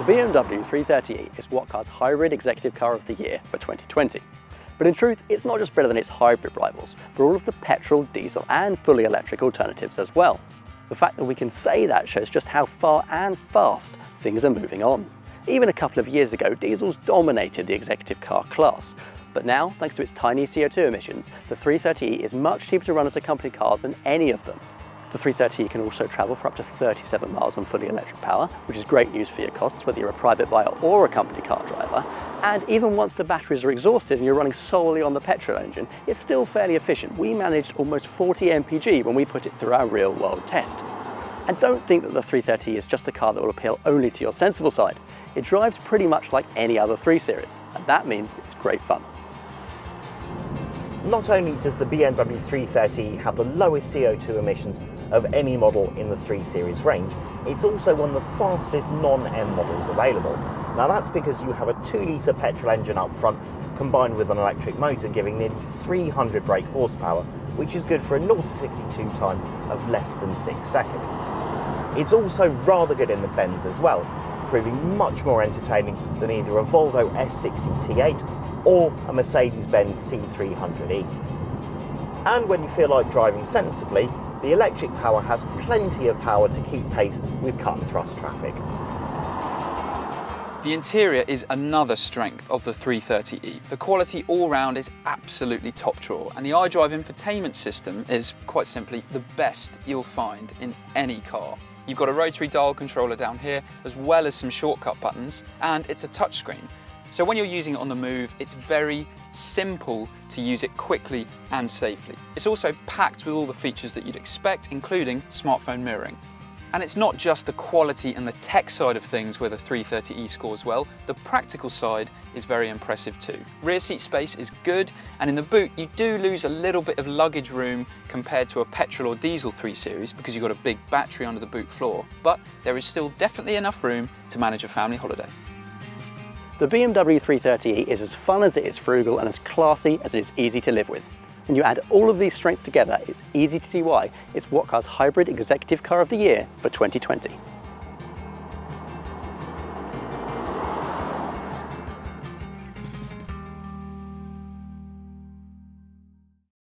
The BMW 330e is What Car's Hybrid Executive Car of the Year for 2020. But in truth, it's not just better than its hybrid rivals, but all of the petrol, diesel and fully electric alternatives as well. The fact that we can say that shows just how far and fast things are moving on. Even a couple of years ago, diesels dominated the executive car class. But now, thanks to its tiny CO2 emissions, the 330e is much cheaper to run as a company car than any of them. The 330e can also travel for up to 37 miles on fully electric power, which is great news for your costs, whether you're a private buyer or a company car driver. And even once the batteries are exhausted and you're running solely on the petrol engine, it's still fairly efficient. We managed almost 40 mpg when we put it through our real-world test. And don't think that the 330e is just a car that will appeal only to your sensible side. It drives pretty much like any other 3 Series, and that means it's great fun. Not only does the BMW 330e have the lowest CO2 emissions of any model in the 3 Series range, it's also one of the fastest non-M models available. Now that's because you have a 2-litre petrol engine up front combined with an electric motor giving nearly 300 brake horsepower, which is good for a 0 to 62 time of less than 6 seconds. It's also rather good in the bends as well, proving much more entertaining than either a Volvo S60 T8 or a Mercedes-Benz C300e. And when you feel like driving sensibly, the electric power has plenty of power to keep pace with cut and thrust traffic. The interior is another strength of the 330e. The quality all round is absolutely top drawer, and the iDrive infotainment system is quite simply the best you'll find in any car. You've got a rotary dial controller down here, as well as some shortcut buttons, and it's a touchscreen. So when you're using it on the move, it's very simple to use it quickly and safely. It's also packed with all the features that you'd expect, including smartphone mirroring. And it's not just the quality and the tech side of things where the 330e scores well, the practical side is very impressive too. Rear seat space is good, and in the boot you do lose a little bit of luggage room compared to a petrol or diesel 3 Series because you've got a big battery under the boot floor, but there is still definitely enough room to manage a family holiday. The BMW 330e is as fun as it is frugal and as classy as it is easy to live with. When you add all of these strengths together, it's easy to see why it's What Car's Hybrid Executive Car of the Year for 2020.